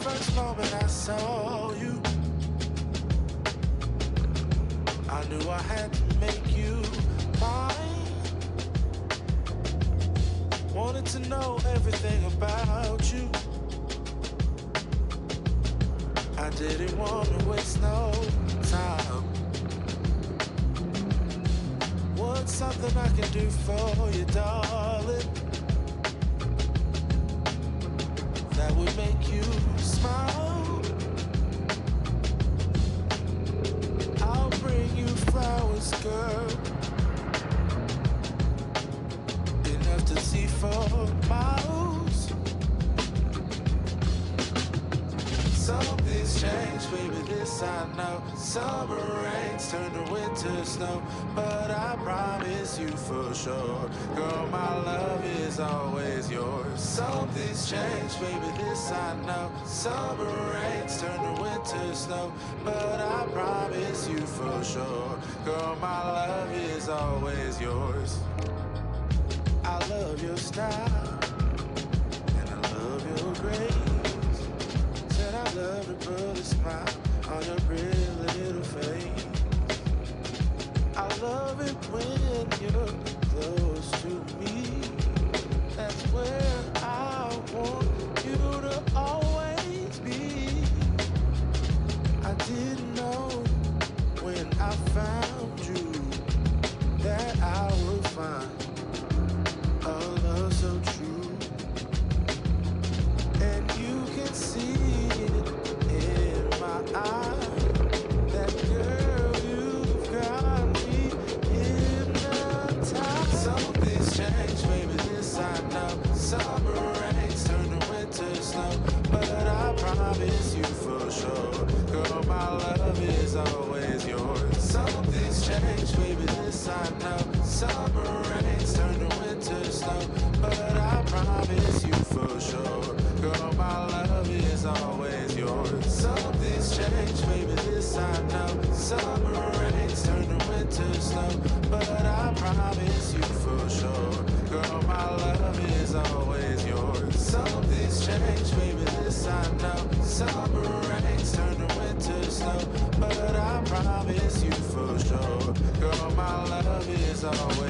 first moment I saw you, I knew I had to make you mine. Wanted to know everything about you. I didn't want to waste no time. What's something I can do for you, darling, that would make you smile? I'll bring you flowers, girl, enough to see for miles. Something's changed, baby, this I know. Summer rains turn to winter snow, but I promise you for sure, girl, my love is always yours. Something's changed, baby, this I know. Summer rains turn to winter snow, but I promise you for sure, girl, my love is always yours. I love your style, and I love your grace. Said I love to put a smile on your pretty little face. I love it when you're close to me. That's where I want you to always be. I didn't know when I found you that I would find a love so true. And you can see it in my eyes. That girl, you've got me hypnotized. Something's changed, baby, this I know. Summer rains turn to winter snow, but I promise you for sure, girl, my love is always yours. Something's changed, baby, this I know. Summer rains turn to winter snow, but I promise you for sure, girl, my love is always yours. Something's changed, baby, this I know. Summer rains turn to winter snow, but I promise you for sure, girl, my love is always yours. Something's changed, baby, this I know. Summer rains turn to winter snow, but I promise you for sure, girl, my love is always